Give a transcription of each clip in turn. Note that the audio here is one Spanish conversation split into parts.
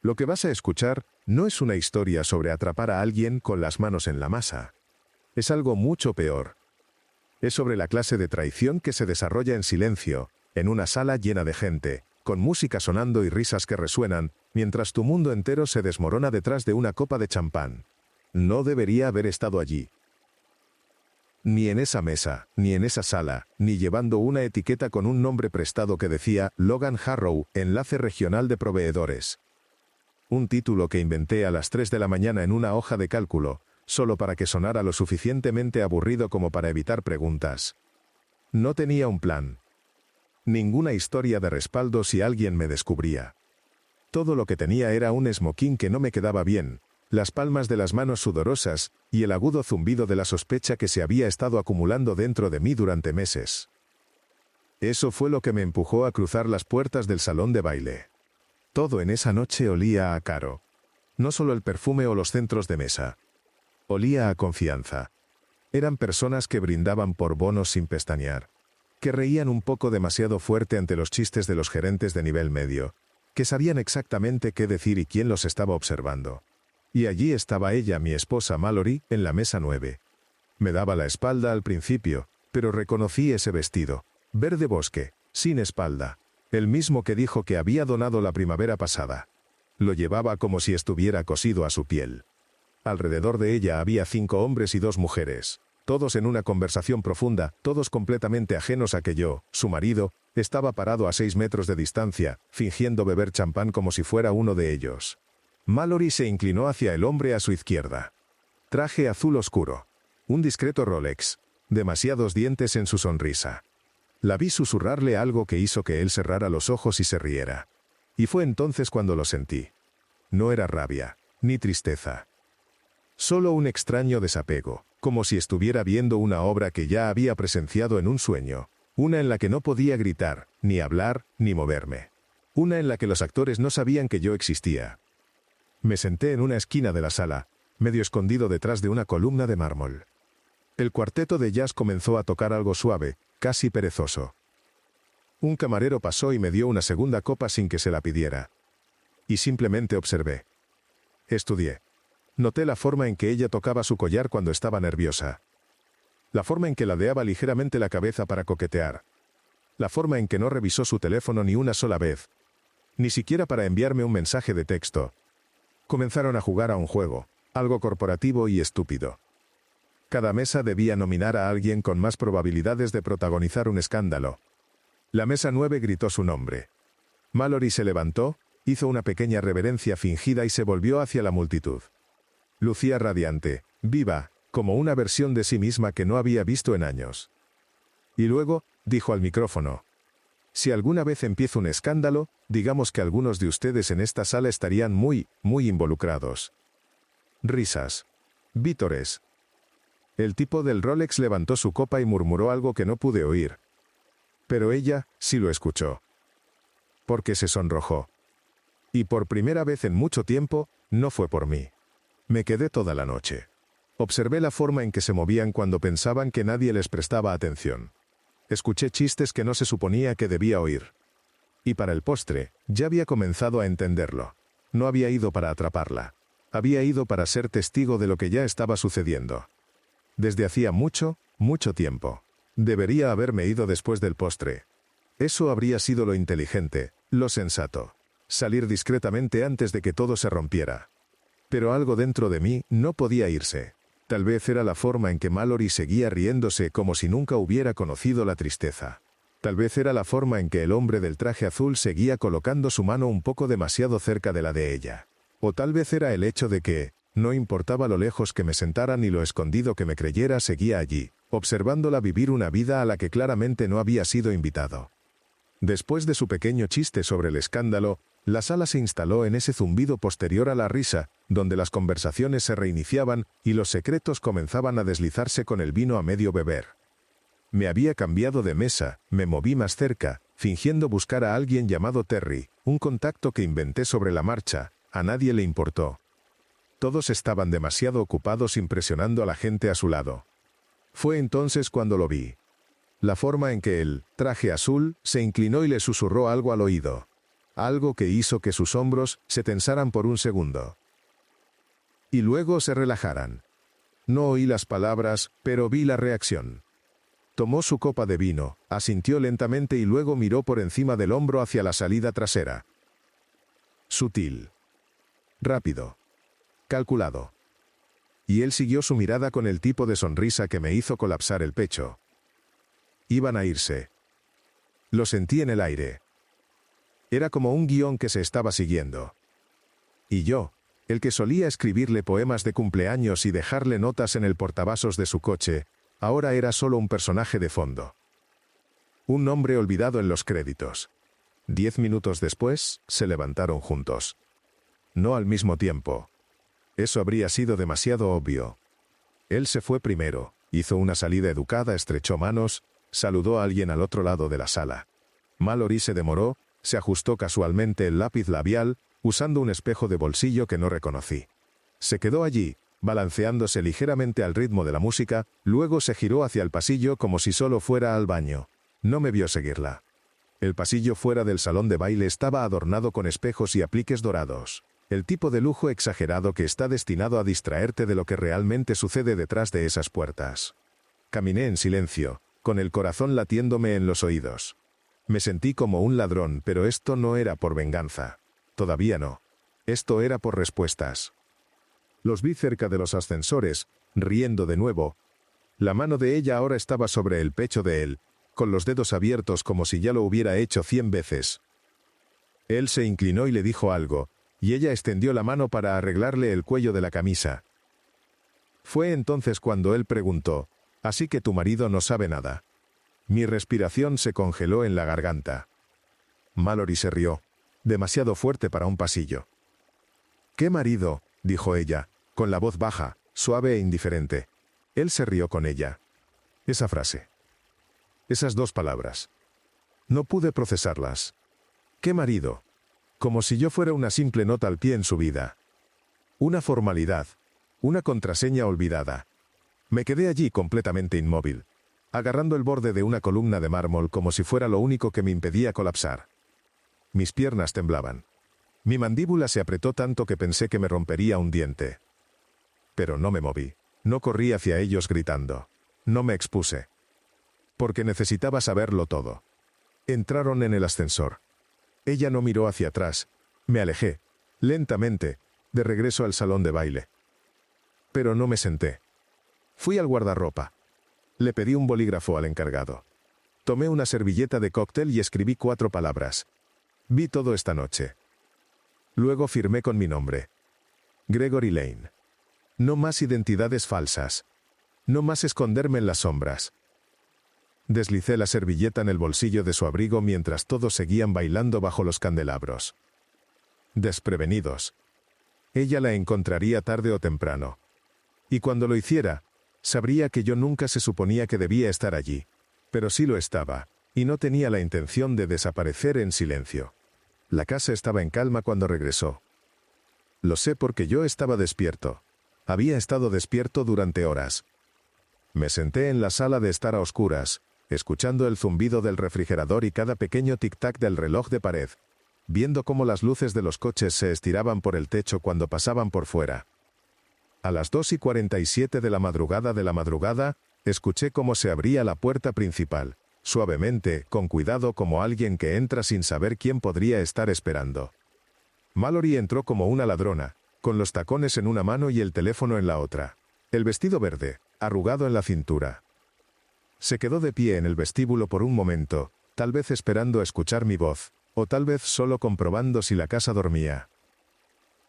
Lo que vas a escuchar no es una historia sobre atrapar a alguien con las manos en la masa. Es algo mucho peor. Es sobre la clase de traición que se desarrolla en silencio, en una sala llena de gente, con música sonando y risas que resuenan, mientras tu mundo entero se desmorona detrás de una copa de champán. No debería haber estado allí. Ni en esa mesa, ni en esa sala, ni llevando una etiqueta con un nombre prestado que decía Logan Harrow, enlace regional de proveedores. Un título que inventé a las 3 de la mañana en una hoja de cálculo, solo para que sonara lo suficientemente aburrido como para evitar preguntas. No tenía un plan. Ninguna historia de respaldo si alguien me descubría. Todo lo que tenía era un esmoquín que no me quedaba bien, las palmas de las manos sudorosas, y el agudo zumbido de la sospecha que se había estado acumulando dentro de mí durante meses. Eso fue lo que me empujó a cruzar las puertas del salón de baile. Todo en esa noche olía a caro. No solo el perfume o los centros de mesa. Olía a confianza. Eran personas que brindaban por bonos sin pestañear, que reían un poco demasiado fuerte ante los chistes de los gerentes de nivel medio, que sabían exactamente qué decir y quién los estaba observando. Y allí estaba ella, mi esposa Mallory, en la mesa 9. Me daba la espalda al principio, pero reconocí ese vestido, verde bosque, sin espalda, el mismo que dijo que había donado la primavera pasada. Lo llevaba como si estuviera cosido a su piel. Alrededor de ella había 5 hombres y 2 mujeres, todos en una conversación profunda, todos completamente ajenos a que yo, su marido, estaba parado a 6 metros de distancia, fingiendo beber champán como si fuera uno de ellos. Mallory se inclinó hacia el hombre a su izquierda. Traje azul oscuro. Un discreto Rolex. Demasiados dientes en su sonrisa. La vi susurrarle algo que hizo que él cerrara los ojos y se riera. Y fue entonces cuando lo sentí. No era rabia, ni tristeza. Solo un extraño desapego, como si estuviera viendo una obra que ya había presenciado en un sueño. Una en la que no podía gritar, ni hablar, ni moverme. Una en la que los actores no sabían que yo existía. Me senté en una esquina de la sala, medio escondido detrás de una columna de mármol. El cuarteto de jazz comenzó a tocar algo suave, casi perezoso. Un camarero pasó y me dio una segunda copa sin que se la pidiera. Y simplemente observé. Estudié. Noté la forma en que ella tocaba su collar cuando estaba nerviosa. La forma en que ladeaba ligeramente la cabeza para coquetear. La forma en que no revisó su teléfono ni una sola vez. Ni siquiera para enviarme un mensaje de texto. Comenzaron a jugar a un juego, algo corporativo y estúpido. Cada mesa debía nominar a alguien con más probabilidades de protagonizar un escándalo. La mesa 9 gritó su nombre. Mallory se levantó, hizo una pequeña reverencia fingida y se volvió hacia la multitud. Lucía radiante, viva, como una versión de sí misma que no había visto en años. Y luego, dijo al micrófono: si alguna vez empiezo un escándalo, digamos que algunos de ustedes en esta sala estarían muy involucrados. Risas. Vítores. El tipo del Rolex levantó su copa y murmuró algo que no pude oír. Pero ella sí lo escuchó. Porque se sonrojó. Y por primera vez en mucho tiempo, no fue por mí. Me quedé toda la noche. Observé la forma en que se movían cuando pensaban que nadie les prestaba atención. Escuché chistes que no se suponía que debía oír. Y para el postre, ya había comenzado a entenderlo. No había ido para atraparla. Había ido para ser testigo de lo que ya estaba sucediendo. Desde hacía mucho tiempo. Debería haberme ido después del postre. Eso habría sido lo inteligente, lo sensato. Salir discretamente antes de que todo se rompiera. Pero algo dentro de mí no podía irse. Tal vez era la forma en que Mallory seguía riéndose como si nunca hubiera conocido la tristeza. Tal vez era la forma en que el hombre del traje azul seguía colocando su mano un poco demasiado cerca de la de ella. O tal vez era el hecho de que, no importaba lo lejos que me sentara ni lo escondido que me creyera, seguía allí, observándola vivir una vida a la que claramente no había sido invitado. Después de su pequeño chiste sobre el escándalo, la sala se instaló en ese zumbido posterior a la risa, donde las conversaciones se reiniciaban y los secretos comenzaban a deslizarse con el vino a medio beber. Me había cambiado de mesa, me moví más cerca, fingiendo buscar a alguien llamado Terry, un contacto que inventé sobre la marcha. A nadie le importó. Todos estaban demasiado ocupados impresionando a la gente a su lado. Fue entonces cuando lo vi. La forma en que el traje azul se inclinó y le susurró algo al oído. algo que hizo que sus hombros se tensaran por un segundo. Y luego se relajaran. No oí las palabras, pero vi la reacción. Tomó su copa de vino, asintió lentamente y luego miró por encima del hombro hacia la salida trasera. Sutil. Rápido. Calculado. Y él siguió su mirada con el tipo de sonrisa que me hizo colapsar el pecho. Iban a irse. Lo sentí en el aire. Era como un guión que se estaba siguiendo. Y yo, el que solía escribirle poemas de cumpleaños y dejarle notas en el portavasos de su coche, ahora era solo un personaje de fondo. Un nombre olvidado en los créditos. 10 minutos después, se levantaron juntos. No al mismo tiempo. Eso habría sido demasiado obvio. Él se fue primero, hizo una salida educada, estrechó manos, saludó a alguien al otro lado de la sala. Mallory se demoró, se ajustó casualmente el lápiz labial, usando un espejo de bolsillo que no reconocí. Se quedó allí, balanceándose ligeramente al ritmo de la música, luego se giró hacia el pasillo como si solo fuera al baño. No me vio seguirla. El pasillo fuera del salón de baile estaba adornado con espejos y apliques dorados. El tipo de lujo exagerado que está destinado a distraerte de lo que realmente sucede detrás de esas puertas. Caminé en silencio, con el corazón latiéndome en los oídos. Me sentí como un ladrón, pero esto no era por venganza. Todavía no. Esto era por respuestas. Los vi cerca de los ascensores, riendo de nuevo. La mano de ella ahora estaba sobre el pecho de él, con los dedos abiertos como si ya lo hubiera hecho 100 veces. Él se inclinó y le dijo algo, y ella extendió la mano para arreglarle el cuello de la camisa. Fue entonces cuando él preguntó, «¿Así que tu marido no sabe nada?» Mi respiración se congeló en la garganta. Mallory se rió, demasiado fuerte para un pasillo. «¿Qué marido?», dijo ella, con la voz baja, suave e indiferente. Él se rió con ella. Esa frase. Esas 2 palabras. No pude procesarlas. ¿Qué marido? Como si yo fuera una simple nota al pie en su vida. Una formalidad. Una contraseña olvidada. Me quedé allí completamente inmóvil, agarrando el borde de una columna de mármol como si fuera lo único que me impedía colapsar. Mis piernas temblaban. Mi mandíbula se apretó tanto que pensé que me rompería un diente. Pero no me moví. No corrí hacia ellos gritando. No me expuse. Porque necesitaba saberlo todo. Entraron en el ascensor. Ella no miró hacia atrás. Me alejé, lentamente, de regreso al salón de baile. Pero no me senté. Fui al guardarropa. Le pedí un bolígrafo al encargado. Tomé una servilleta de cóctel y escribí 4 palabras. Vi todo esta noche. Luego firmé con mi nombre. Gregory Lane. No más identidades falsas. No más esconderme en las sombras. Deslicé la servilleta en el bolsillo de su abrigo mientras todos seguían bailando bajo los candelabros. Desprevenidos. Ella la encontraría tarde o temprano. Y cuando lo hiciera, sabría que yo nunca se suponía que debía estar allí. Pero sí lo estaba, y no tenía la intención de desaparecer en silencio. La casa estaba en calma cuando regresó. Lo sé porque yo estaba despierto. Había estado despierto durante horas. Me senté en la sala de estar a oscuras, escuchando el zumbido del refrigerador y cada pequeño tic-tac del reloj de pared, viendo cómo las luces de los coches se estiraban por el techo cuando pasaban por fuera. A las 2:47 de la madrugada, escuché cómo se abría la puerta principal, suavemente, con cuidado como alguien que entra sin saber quién podría estar esperando. Mallory entró como una ladrona, con los tacones en una mano y el teléfono en la otra. El vestido verde, arrugado en la cintura. Se quedó de pie en el vestíbulo por un momento, tal vez esperando escuchar mi voz, o tal vez solo comprobando si la casa dormía.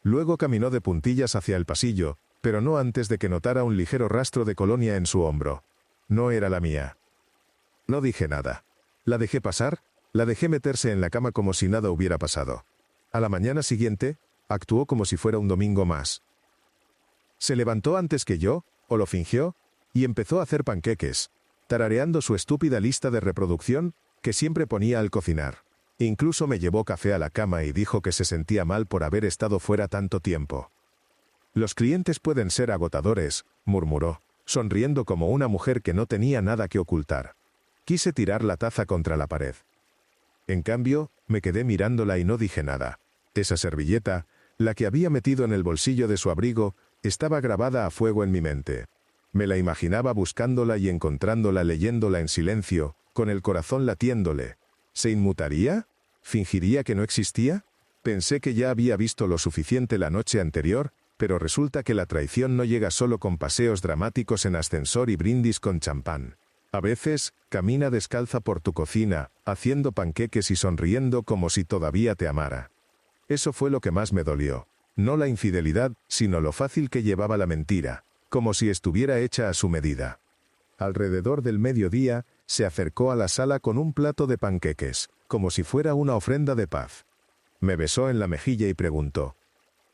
Luego caminó de puntillas hacia el pasillo, pero no antes de que notara un ligero rastro de colonia en su hombro. No era la mía. No dije nada. La dejé pasar, la dejé meterse en la cama como si nada hubiera pasado. A la mañana siguiente, actuó como si fuera un domingo más. Se levantó antes que yo, o lo fingió, y empezó a hacer panqueques, tarareando su estúpida lista de reproducción, que siempre ponía al cocinar. Incluso me llevó café a la cama y dijo que se sentía mal por haber estado fuera tanto tiempo. Los clientes pueden ser agotadores, murmuró, sonriendo como una mujer que no tenía nada que ocultar. Quise tirar la taza contra la pared. En cambio, me quedé mirándola y no dije nada. Esa servilleta, la que había metido en el bolsillo de su abrigo, estaba grabada a fuego en mi mente. Me la imaginaba buscándola y encontrándola leyéndola en silencio, con el corazón latiéndole. ¿Se inmutaría? ¿Fingiría que no existía? Pensé que ya había visto lo suficiente la noche anterior, pero resulta que la traición no llega solo con paseos dramáticos en ascensor y brindis con champán. A veces, camina descalza por tu cocina, haciendo panqueques y sonriendo como si todavía te amara. Eso fue lo que más me dolió. No la infidelidad, sino lo fácil que llevaba la mentira, como si estuviera hecha a su medida. Alrededor del mediodía, se acercó a la sala con un plato de panqueques, como si fuera una ofrenda de paz. Me besó en la mejilla y preguntó: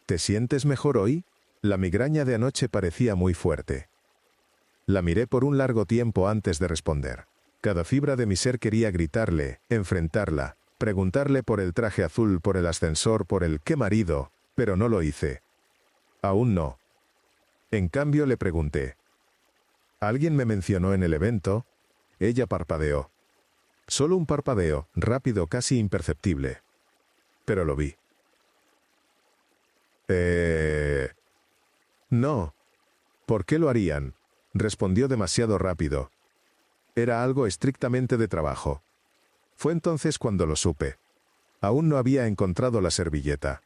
¿te sientes mejor hoy? La migraña de anoche parecía muy fuerte. La miré por un largo tiempo antes de responder. Cada fibra de mi ser quería gritarle, enfrentarla, preguntarle por el traje azul, por el ascensor, por el «¿qué marido?», pero no lo hice. Aún no. En cambio le pregunté: ¿alguien me mencionó en el evento? Ella parpadeó. Solo un parpadeo, rápido, casi imperceptible. Pero lo vi. No. ¿Por qué lo harían? Respondió demasiado rápido. Era algo estrictamente de trabajo. Fue entonces cuando lo supe. Aún no había encontrado la servilleta.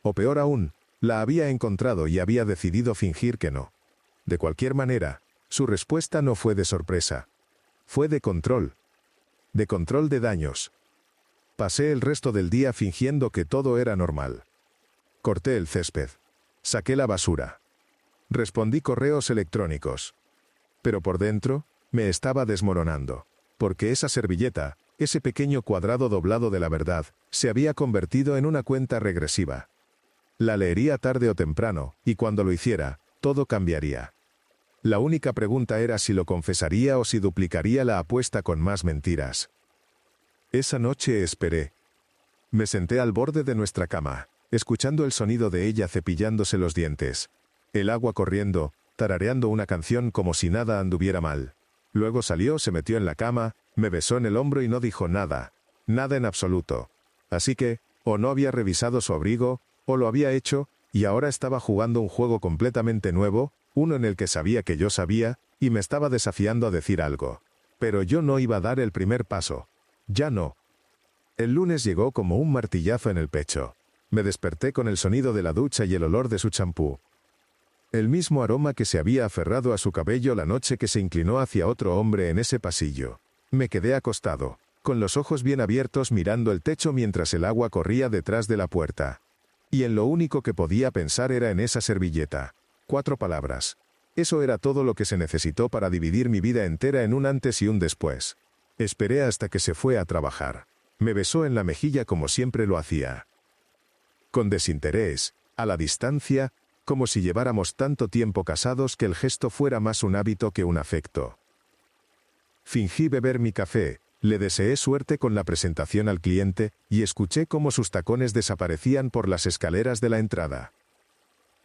O peor aún, la había encontrado y había decidido fingir que no. De cualquier manera, su respuesta no fue de sorpresa. Fue de control. De control de daños. Pasé el resto del día fingiendo que todo era normal. Corté el césped. Saqué la basura. Respondí correos electrónicos. Pero por dentro, me estaba desmoronando. Porque esa servilleta, ese pequeño cuadrado doblado de la verdad, se había convertido en una cuenta regresiva. La leería tarde o temprano, y cuando lo hiciera, todo cambiaría. La única pregunta era si lo confesaría o si duplicaría la apuesta con más mentiras. Esa noche esperé. Me senté al borde de nuestra cama, escuchando el sonido de ella cepillándose los dientes. El agua corriendo, tarareando una canción como si nada anduviera mal. Luego salió, se metió en la cama, me besó en el hombro y no dijo nada. Nada en absoluto. Así que, o no había revisado su abrigo, o lo había hecho, y ahora estaba jugando un juego completamente nuevo, uno en el que sabía que yo sabía, y me estaba desafiando a decir algo. Pero yo no iba a dar el primer paso. Ya no. El lunes llegó como un martillazo en el pecho. Me desperté con el sonido de la ducha y el olor de su champú. El mismo aroma que se había aferrado a su cabello la noche que se inclinó hacia otro hombre en ese pasillo. Me quedé acostado, con los ojos bien abiertos mirando el techo mientras el agua corría detrás de la puerta. Y en lo único que podía pensar era en esa servilleta. 4 palabras. Eso era todo lo que se necesitó para dividir mi vida entera en un antes y un después. Esperé hasta que se fue a trabajar. Me besó en la mejilla como siempre lo hacía. Con desinterés, a la distancia, como si lleváramos tanto tiempo casados que el gesto fuera más un hábito que un afecto. Fingí beber mi café, le deseé suerte con la presentación al cliente, y escuché cómo sus tacones desaparecían por las escaleras de la entrada.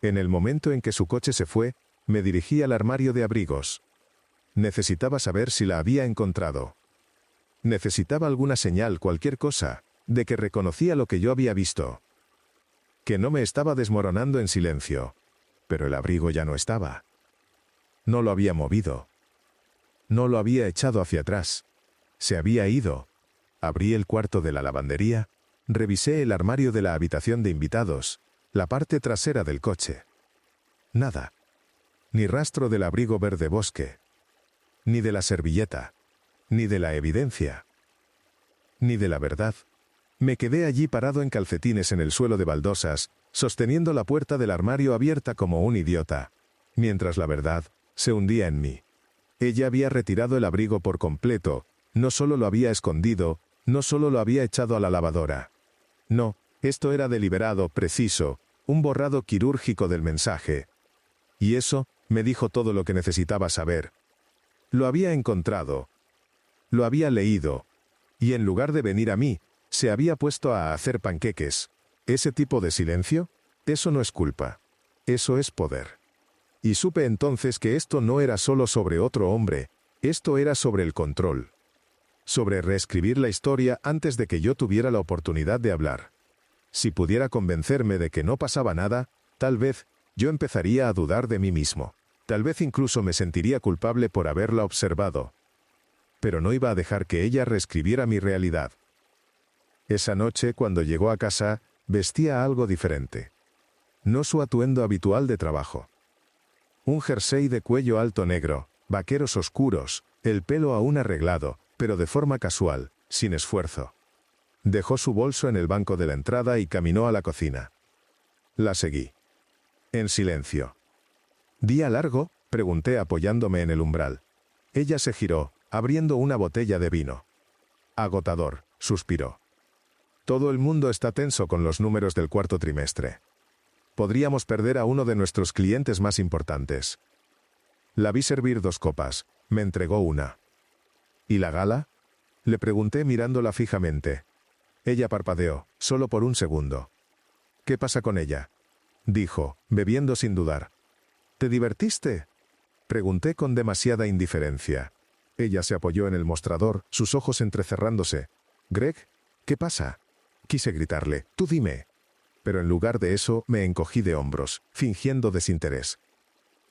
En el momento en que su coche se fue, me dirigí al armario de abrigos. Necesitaba saber si la había encontrado. Necesitaba alguna señal, cualquier cosa, de que reconocía lo que yo había visto. Que no me estaba desmoronando en silencio. Pero el abrigo ya no estaba. No lo había movido. No lo había echado hacia atrás. Se había ido. Abrí el cuarto de la lavandería, revisé el armario de la habitación de invitados, la parte trasera del coche. Nada. Ni rastro del abrigo verde bosque. Ni de la servilleta. Ni de la evidencia. Ni de la verdad. Me quedé allí parado en calcetines en el suelo de baldosas, sosteniendo la puerta del armario abierta como un idiota, mientras la verdad se hundía en mí. Ella había retirado el abrigo por completo, no solo lo había escondido, no solo lo había echado a la lavadora. No, esto era deliberado, preciso, un borrado quirúrgico del mensaje. Y eso me dijo todo lo que necesitaba saber. Lo había encontrado. Lo había leído. Y en lugar de venir a mí, se había puesto a hacer panqueques. ¿Ese tipo de silencio? Eso no es culpa. Eso es poder. Y supe entonces que esto no era solo sobre otro hombre, esto era sobre el control. sobre reescribir la historia antes de que yo tuviera la oportunidad de hablar. Si pudiera convencerme de que no pasaba nada, tal vez yo empezaría a dudar de mí mismo. Tal vez incluso me sentiría culpable por haberla observado. Pero no iba a dejar que ella reescribiera mi realidad. Esa noche, cuando llegó a casa, vestía algo diferente. No su atuendo habitual de trabajo. Un jersey de cuello alto negro, vaqueros oscuros, el pelo aún arreglado, pero de forma casual, sin esfuerzo. Dejó su bolso en el banco de la entrada y caminó a la cocina. La seguí. En silencio. ¿Día largo?, pregunté apoyándome en el umbral. Ella se giró, abriendo una botella de vino. Agotador, suspiró. Todo el mundo está tenso con los números del cuarto trimestre. Podríamos perder a uno de nuestros clientes más importantes. La vi servir 2 copas, me entregó una. ¿Y la gala?, le pregunté mirándola fijamente. Ella parpadeó, solo por un segundo. ¿Qué pasa con ella?, dijo, bebiendo sin dudar. ¿Te divertiste?, pregunté con demasiada indiferencia. Ella se apoyó en el mostrador, sus ojos entrecerrándose. «Greg, ¿qué pasa?», quise gritarle. «Tú dime». Pero en lugar de eso, me encogí de hombros, fingiendo desinterés.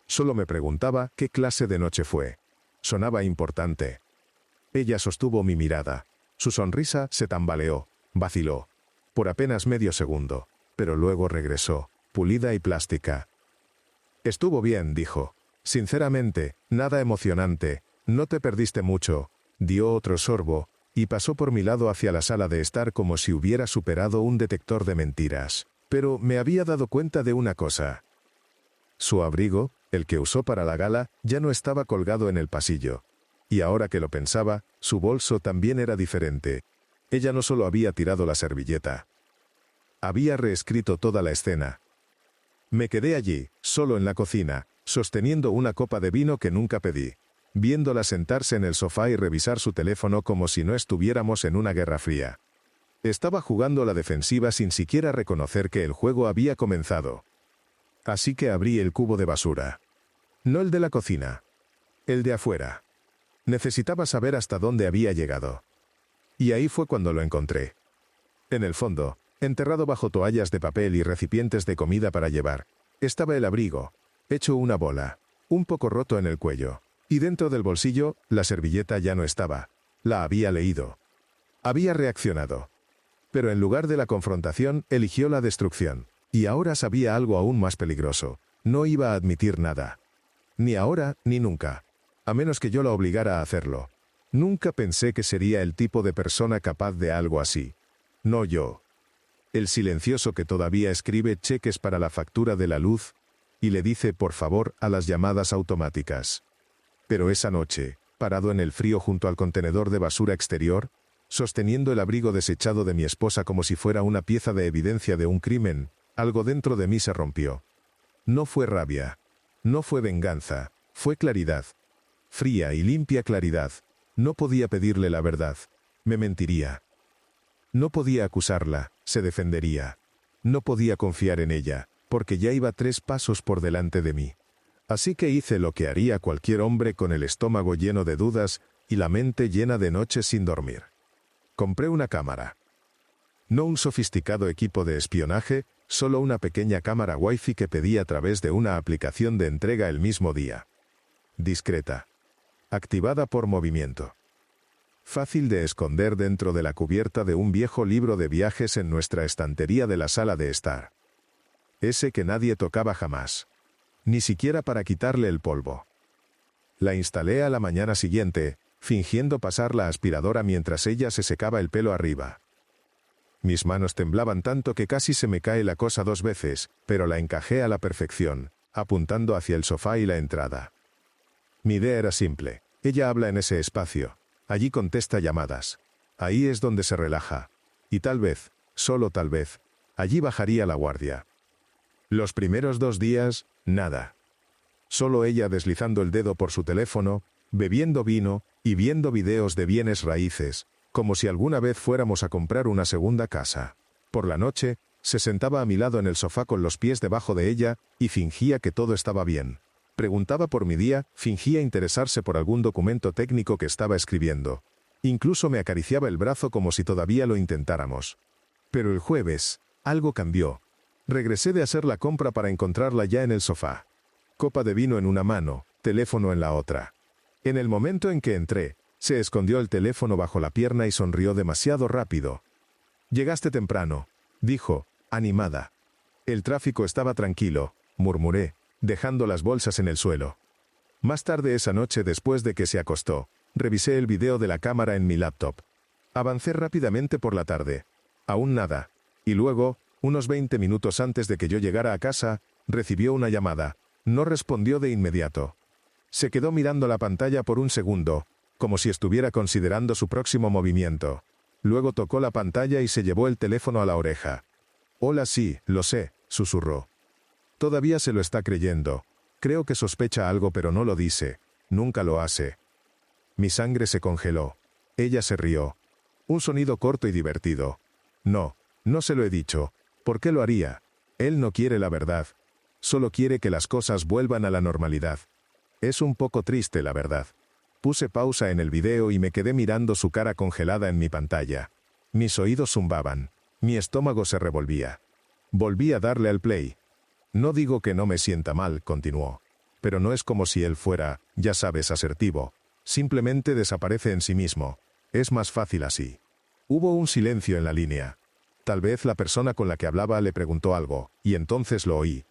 Solo me preguntaba qué clase de noche fue. Sonaba importante. Ella sostuvo mi mirada. Su sonrisa se tambaleó, vaciló. Por apenas medio segundo. Pero luego regresó, pulida y plástica. «Estuvo bien», dijo. «Sinceramente, nada emocionante. No te perdiste mucho». Dio otro sorbo, y pasó por mi lado hacia la sala de estar como si hubiera superado un detector de mentiras. Pero me había dado cuenta de una cosa. Su abrigo, el que usó para la gala, ya no estaba colgado en el pasillo. Y ahora que lo pensaba, su bolso también era diferente. Ella no solo había tirado la servilleta. Había reescrito toda la escena. Me quedé allí, solo en la cocina, sosteniendo una copa de vino que nunca pedí, viéndola sentarse en el sofá y revisar su teléfono como si no estuviéramos en una guerra fría. Estaba jugando la defensiva sin siquiera reconocer que el juego había comenzado. Así que abrí el cubo de basura. No el de la cocina. El de afuera. Necesitaba saber hasta dónde había llegado. Y ahí fue cuando lo encontré. En el fondo, enterrado bajo toallas de papel y recipientes de comida para llevar, estaba el abrigo, hecho una bola, un poco roto en el cuello. Y dentro del bolsillo, la servilleta ya no estaba. La había leído. Había reaccionado. Pero en lugar de la confrontación, eligió la destrucción. Y ahora sabía algo aún más peligroso. No iba a admitir nada. Ni ahora, ni nunca. A menos que yo la obligara a hacerlo. Nunca pensé que sería el tipo de persona capaz de algo así. No yo. El silencioso que todavía escribe cheques para la factura de la luz, y le dice por favor a las llamadas automáticas. Pero esa noche, parado en el frío junto al contenedor de basura exterior, sosteniendo el abrigo desechado de mi esposa como si fuera una pieza de evidencia de un crimen, algo dentro de mí se rompió. No fue rabia. No fue venganza. Fue claridad. Fría y limpia claridad. No podía pedirle la verdad. Me mentiría. No podía acusarla. Se defendería. No podía confiar en ella, porque ya iba 3 pasos por delante de mí. Así que hice lo que haría cualquier hombre con el estómago lleno de dudas y la mente llena de noches sin dormir. Compré una cámara. No un sofisticado equipo de espionaje, solo una pequeña cámara Wi-Fi que pedí a través de una aplicación de entrega el mismo día. Discreta. Activada por movimiento. Fácil de esconder dentro de la cubierta de un viejo libro de viajes en nuestra estantería de la sala de estar. Ese que nadie tocaba jamás. Ni siquiera para quitarle el polvo. La instalé a la mañana siguiente, fingiendo pasar la aspiradora mientras ella se secaba el pelo arriba. Mis manos temblaban tanto que casi se me cae la cosa 2 veces, pero la encajé a la perfección, apuntando hacia el sofá y la entrada. Mi idea era simple. Ella habla en ese espacio. Allí contesta llamadas. Ahí es donde se relaja. Y tal vez, solo tal vez, allí bajaría la guardia. Los primeros 2 días, nada. Solo ella deslizando el dedo por su teléfono, bebiendo vino y viendo videos de bienes raíces, como si alguna vez fuéramos a comprar una segunda casa. Por la noche, se sentaba a mi lado en el sofá con los pies debajo de ella y fingía que todo estaba bien. Preguntaba por mi día, fingía interesarse por algún documento técnico que estaba escribiendo. Incluso me acariciaba el brazo como si todavía lo intentáramos. Pero el jueves, algo cambió. Regresé de hacer la compra para encontrarla ya en el sofá. Copa de vino en una mano, teléfono en la otra. En el momento en que entré, se escondió el teléfono bajo la pierna y sonrió demasiado rápido. «Llegaste temprano», dijo, animada. «El tráfico estaba tranquilo», murmuré, dejando las bolsas en el suelo. Más tarde esa noche, después de que se acostó, revisé el video de la cámara en mi laptop. Avancé rápidamente por la tarde. Aún nada. Y luego, unos 20 minutos antes de que yo llegara a casa, recibió una llamada. No respondió de inmediato. Se quedó mirando la pantalla por un segundo, como si estuviera considerando su próximo movimiento. Luego tocó la pantalla y se llevó el teléfono a la oreja. «Hola, sí, lo sé», susurró. Todavía se lo está creyendo. Creo que sospecha algo pero no lo dice. Nunca lo hace. Mi sangre se congeló. Ella se rió. Un sonido corto y divertido. «No, no se lo he dicho. ¿Por qué lo haría? Él no quiere la verdad. Solo quiere que las cosas vuelvan a la normalidad. Es un poco triste, la verdad». Puse pausa en el video y me quedé mirando su cara congelada en mi pantalla. Mis oídos zumbaban. Mi estómago se revolvía. Volví a darle al play. «No digo que no me sienta mal», continuó. «Pero no es como si él fuera, ya sabes, asertivo. Simplemente desaparece en sí mismo. Es más fácil así». Hubo un silencio en la línea. Tal vez la persona con la que hablaba le preguntó algo, y entonces lo oí.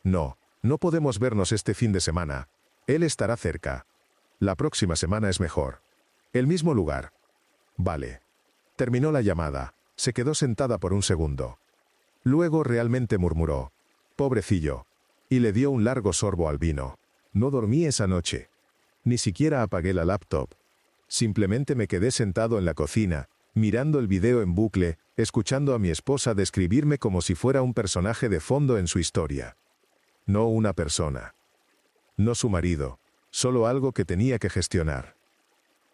«No, no podemos vernos este fin de semana. Él estará cerca. La próxima semana es mejor. El mismo lugar». «Vale». Terminó la llamada. Se quedó sentada por un segundo. Luego realmente murmuró: «Pobrecillo». Y le dio un largo sorbo al vino. No dormí esa noche. Ni siquiera apagué la laptop. Simplemente me quedé sentado en la cocina, mirando el video en bucle, escuchando a mi esposa describirme como si fuera un personaje de fondo en su historia. No una persona. No su marido. Solo algo que tenía que gestionar.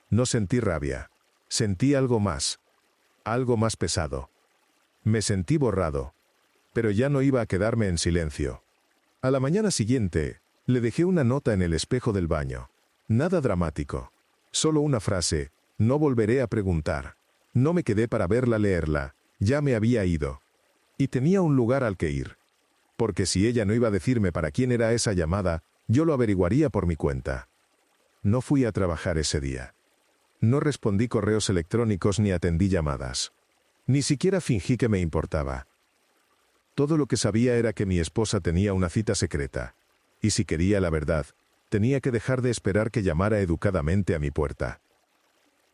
No sentí rabia. Sentí algo más. Algo más pesado. Me sentí borrado. Pero ya no iba a quedarme en silencio. A la mañana siguiente, le dejé una nota en el espejo del baño. Nada dramático. Solo una frase: «No volveré a preguntar». No me quedé para verla leerla. Ya me había ido. Y tenía un lugar al que ir. Porque si ella no iba a decirme para quién era esa llamada, yo lo averiguaría por mi cuenta. No fui a trabajar ese día. No respondí correos electrónicos ni atendí llamadas. Ni siquiera fingí que me importaba. Todo lo que sabía era que mi esposa tenía una cita secreta. Y si quería la verdad, tenía que dejar de esperar que llamara educadamente a mi puerta.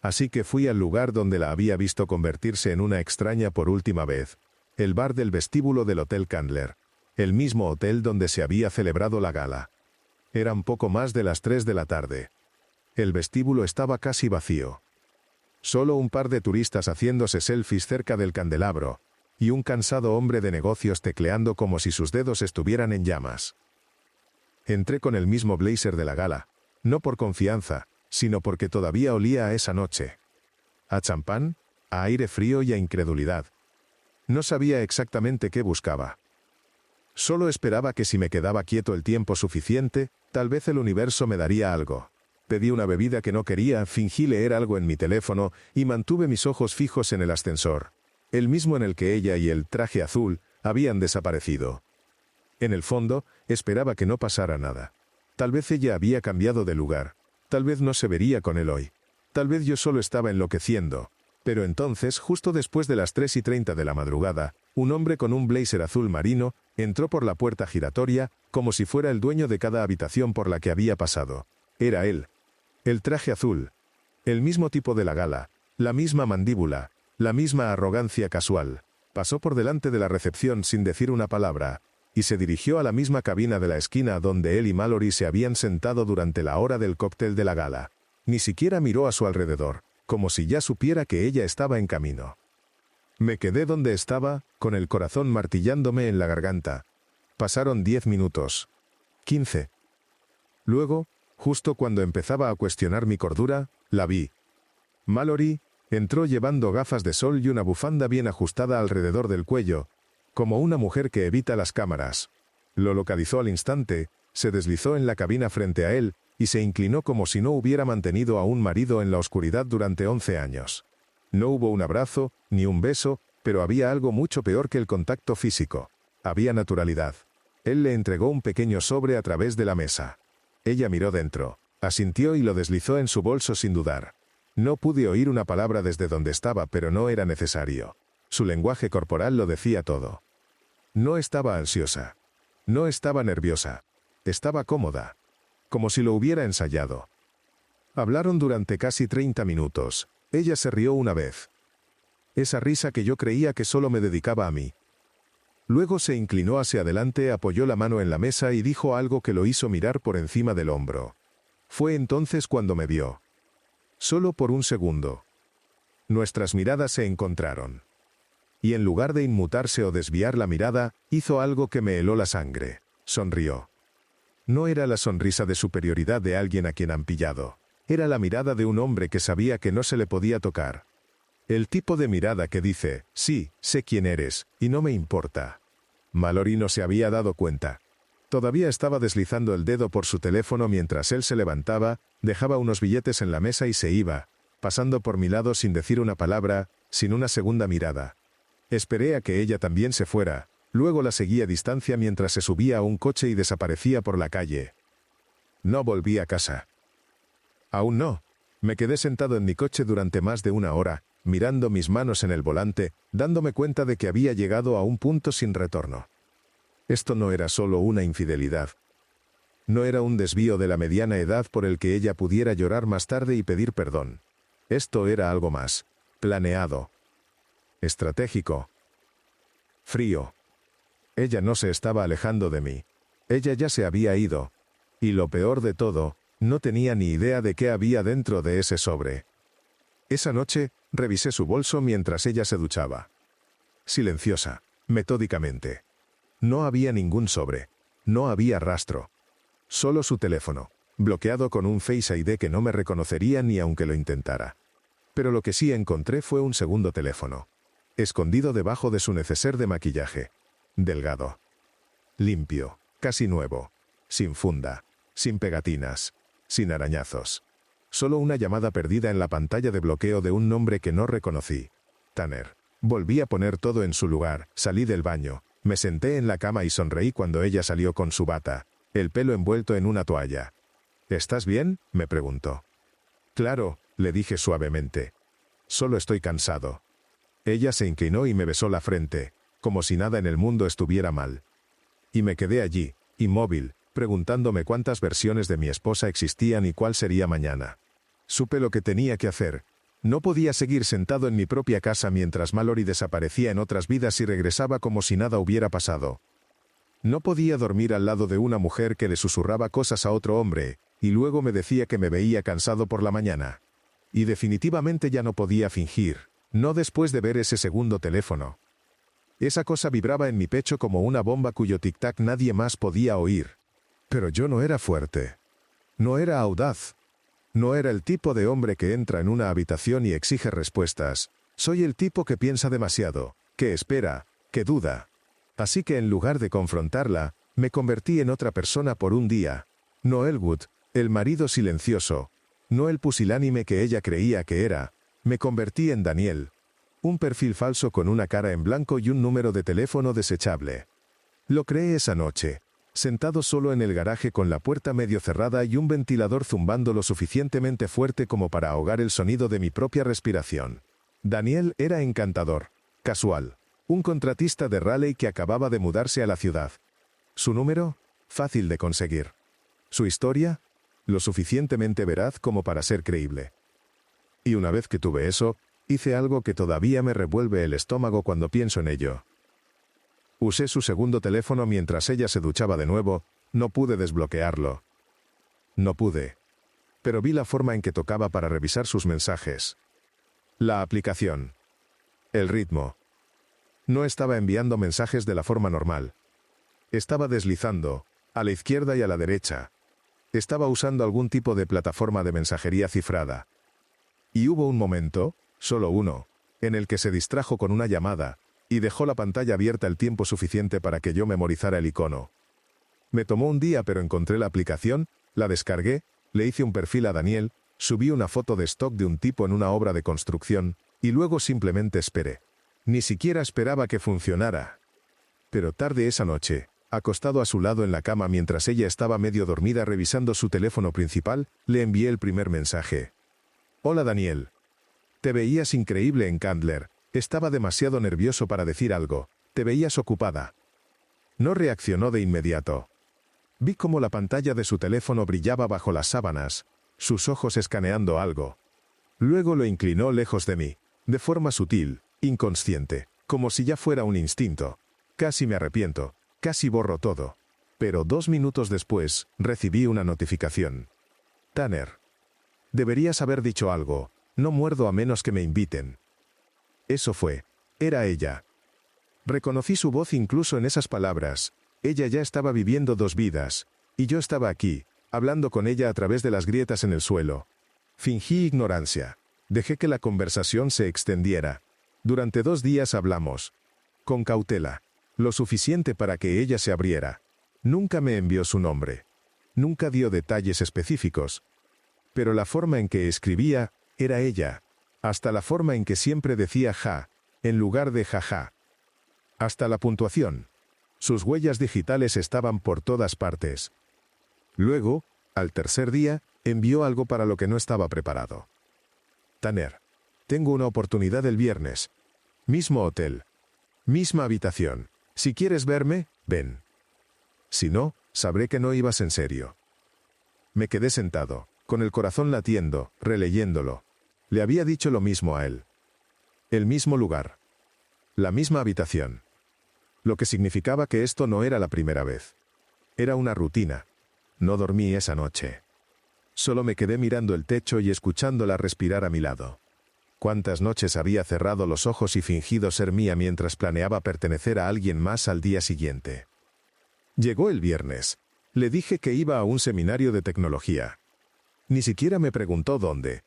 Así que fui al lugar donde la había visto convertirse en una extraña por última vez, el bar del vestíbulo del Hotel Candler, el mismo hotel donde se había celebrado la gala. Eran poco más de las 3 de la tarde. El vestíbulo estaba casi vacío. Solo un par de turistas haciéndose selfies cerca del candelabro, y un cansado hombre de negocios tecleando como si sus dedos estuvieran en llamas. Entré con el mismo blazer de la gala, no por confianza, sino porque todavía olía a esa noche. A champán, a aire frío y a incredulidad. No sabía exactamente qué buscaba. Solo esperaba que si me quedaba quieto el tiempo suficiente, tal vez el universo me daría algo. Pedí una bebida que no quería, fingí leer algo en mi teléfono y mantuve mis ojos fijos en el ascensor, el mismo en el que ella y el traje azul habían desaparecido. En el fondo, esperaba que no pasara nada. Tal vez ella había cambiado de lugar. Tal vez no se vería con él hoy. Tal vez yo solo estaba enloqueciendo. Pero entonces, justo después de las 3:30 de la madrugada, un hombre con un blazer azul marino entró por la puerta giratoria, como si fuera el dueño de cada habitación por la que había pasado. Era él. El traje azul. El mismo tipo de la gala. La misma mandíbula. La misma arrogancia casual. Pasó por delante de la recepción sin decir una palabra, y se dirigió a la misma cabina de la esquina donde él y Mallory se habían sentado durante la hora del cóctel de la gala. Ni siquiera miró a su alrededor, como si ya supiera que ella estaba en camino. Me quedé donde estaba, con el corazón martillándome en la garganta. Pasaron 10 minutos. 15. Luego, justo cuando empezaba a cuestionar mi cordura, la vi. Mallory entró llevando gafas de sol y una bufanda bien ajustada alrededor del cuello, como una mujer que evita las cámaras. Lo localizó al instante, se deslizó en la cabina frente a él, y se inclinó como si no hubiera mantenido a un marido en la oscuridad durante 11 años. No hubo un abrazo, ni un beso, pero había algo mucho peor que el contacto físico. Había naturalidad. Él le entregó un pequeño sobre a través de la mesa. Ella miró dentro, asintió y lo deslizó en su bolso sin dudar. No pude oír una palabra desde donde estaba, pero no era necesario. Su lenguaje corporal lo decía todo. No estaba ansiosa. No estaba nerviosa. Estaba cómoda. Como si lo hubiera ensayado. Hablaron durante casi 30 minutos. Ella se rió una vez. Esa risa que yo creía que solo me dedicaba a mí. Luego se inclinó hacia adelante, apoyó la mano en la mesa y dijo algo que lo hizo mirar por encima del hombro. Fue entonces cuando me vio. Solo por un segundo. Nuestras miradas se encontraron. Y en lugar de inmutarse o desviar la mirada, hizo algo que me heló la sangre. Sonrió. No era la sonrisa de superioridad de alguien a quien han pillado. Era la mirada de un hombre que sabía que no se le podía tocar. El tipo de mirada que dice, sí, sé quién eres, y no me importa. Mallory no se había dado cuenta. Todavía estaba deslizando el dedo por su teléfono mientras él se levantaba, dejaba unos billetes en la mesa y se iba, pasando por mi lado sin decir una palabra, sin una segunda mirada. Esperé a que ella también se fuera, luego la seguí a distancia mientras se subía a un coche y desaparecía por la calle. No volví a casa. Aún no. Me quedé sentado en mi coche durante más de una hora, mirando mis manos en el volante, dándome cuenta de que había llegado a un punto sin retorno. Esto no era solo una infidelidad. No era un desvío de la mediana edad por el que ella pudiera llorar más tarde y pedir perdón. Esto era algo más. Planeado. Estratégico. Frío. Ella no se estaba alejando de mí. Ella ya se había ido. Y lo peor de todo, no tenía ni idea de qué había dentro de ese sobre. Esa noche, revisé su bolso mientras ella se duchaba. Silenciosa, metódicamente. No había ningún sobre. No había rastro. Solo su teléfono, bloqueado con un Face ID que no me reconocería ni aunque lo intentara. Pero lo que sí encontré fue un segundo teléfono. Escondido debajo de su neceser de maquillaje. Delgado. Limpio, casi nuevo. Sin funda. Sin pegatinas. Sin arañazos. Solo una llamada perdida en la pantalla de bloqueo de un nombre que no reconocí. Tanner. Volví a poner todo en su lugar, salí del baño, me senté en la cama y sonreí cuando ella salió con su bata, el pelo envuelto en una toalla. ¿Estás bien?, me preguntó. Claro, le dije suavemente. Solo estoy cansado. Ella se inclinó y me besó la frente, como si nada en el mundo estuviera mal. Y me quedé allí, inmóvil, preguntándome cuántas versiones de mi esposa existían y cuál sería mañana. Supe lo que tenía que hacer. No podía seguir sentado en mi propia casa mientras Mallory desaparecía en otras vidas y regresaba como si nada hubiera pasado. No podía dormir al lado de una mujer que le susurraba cosas a otro hombre, y luego me decía que me veía cansado por la mañana. Y definitivamente ya no podía fingir, no después de ver ese segundo teléfono. Esa cosa vibraba en mi pecho como una bomba cuyo tic-tac nadie más podía oír. Pero yo no era fuerte. No era audaz. No era el tipo de hombre que entra en una habitación y exige respuestas. Soy el tipo que piensa demasiado, que espera, que duda. Así que en lugar de confrontarla, me convertí en otra persona por un día. No Elwood, el marido silencioso. No el pusilánime que ella creía que era. Me convertí en Daniel. Un perfil falso con una cara en blanco y un número de teléfono desechable. Lo creé esa noche. Sentado solo en el garaje con la puerta medio cerrada y un ventilador zumbando lo suficientemente fuerte como para ahogar el sonido de mi propia respiración. Daniel era encantador, casual, un contratista de Raleigh que acababa de mudarse a la ciudad. Su número, fácil de conseguir. Su historia, lo suficientemente veraz como para ser creíble. Y una vez que tuve eso, hice algo que todavía me revuelve el estómago cuando pienso en ello. Usé su segundo teléfono mientras ella se duchaba de nuevo, no pude desbloquearlo. No pude. Pero vi la forma en que tocaba para revisar sus mensajes. La aplicación. El ritmo. No estaba enviando mensajes de la forma normal. Estaba deslizando, a la izquierda y a la derecha. Estaba usando algún tipo de plataforma de mensajería cifrada. Y hubo un momento, solo uno, en el que se distrajo con una llamada, y dejó la pantalla abierta el tiempo suficiente para que yo memorizara el icono. Me tomó un día, pero encontré la aplicación, la descargué, Le hice un perfil a Daniel, subí una foto de stock de un tipo en una obra de construcción, y luego simplemente esperé. Ni siquiera esperaba que funcionara. Pero tarde esa noche, acostado a su lado en la cama mientras ella estaba medio dormida revisando su teléfono principal, le envié el primer mensaje. Hola Daniel. Te veías increíble en Candler. Estaba demasiado nervioso para decir algo. Te veías ocupada. No reaccionó de inmediato. Vi cómo la pantalla de su teléfono brillaba bajo las sábanas, sus ojos escaneando algo. Luego lo inclinó lejos de mí, de forma sutil, inconsciente, como si ya fuera un instinto. Casi me arrepiento, casi borro todo. Pero 2 minutos después, recibí una notificación. Tanner. Deberías haber dicho algo, no muerdo a menos que me inviten. Eso fue. Era ella. Reconocí su voz incluso en esas palabras. Ella ya estaba viviendo 2 vidas, y yo estaba aquí, hablando con ella a través de las grietas en el suelo. Fingí ignorancia. Dejé que la conversación se extendiera. Durante 2 días hablamos. Con cautela. Lo suficiente para que ella se abriera. Nunca me envió su nombre. Nunca dio detalles específicos. Pero la forma en que escribía, era ella. Hasta la forma en que siempre decía ja, en lugar de jaja. Hasta la puntuación. Sus huellas digitales estaban por todas partes. Luego, al tercer día, envió algo para lo que no estaba preparado. Tanner. Tengo una oportunidad el viernes. Mismo hotel. Misma habitación. Si quieres verme, ven. Si no, sabré que no ibas en serio. Me quedé sentado, con el corazón latiendo, releyéndolo. Le había dicho lo mismo a él. El mismo lugar. La misma habitación. Lo que significaba que esto no era la primera vez. Era una rutina. No dormí esa noche. Solo me quedé mirando el techo y escuchándola respirar a mi lado. Cuántas noches había cerrado los ojos y fingido ser mía mientras planeaba pertenecer a alguien más al día siguiente. Llegó el viernes. Le dije que iba a un seminario de tecnología. Ni siquiera me preguntó dónde.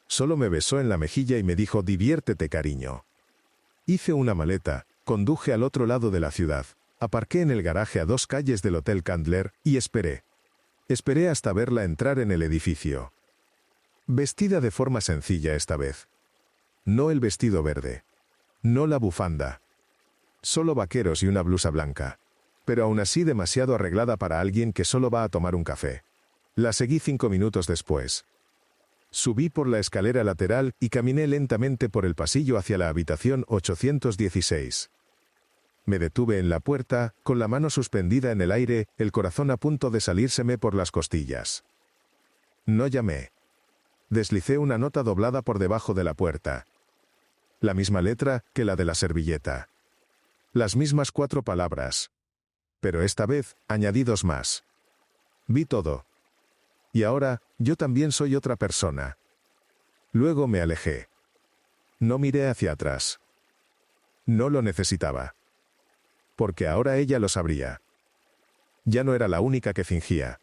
Solo me besó en la mejilla y me dijo: diviértete, cariño. Hice una maleta, conduje al otro lado de la ciudad, aparqué en el garaje a 2 calles del Hotel Candler y esperé. Esperé hasta verla entrar en el edificio. Vestida de forma sencilla esta vez. No el vestido verde. No la bufanda. Solo vaqueros y una blusa blanca. Pero aún así demasiado arreglada para alguien que solo va a tomar un café. La seguí 5 minutos después. Subí por la escalera lateral y caminé lentamente por el pasillo hacia la habitación 816. Me detuve en la puerta, con la mano suspendida en el aire, el corazón a punto de salírseme por las costillas. No llamé. Deslicé una nota doblada por debajo de la puerta. La misma letra que la de la servilleta. Las mismas 4 palabras. Pero esta vez, añadí 2 más. Vi todo. Y ahora, yo también soy otra persona. Luego me alejé. No miré hacia atrás. No lo necesitaba. Porque ahora ella lo sabría. Ya no era la única que fingía.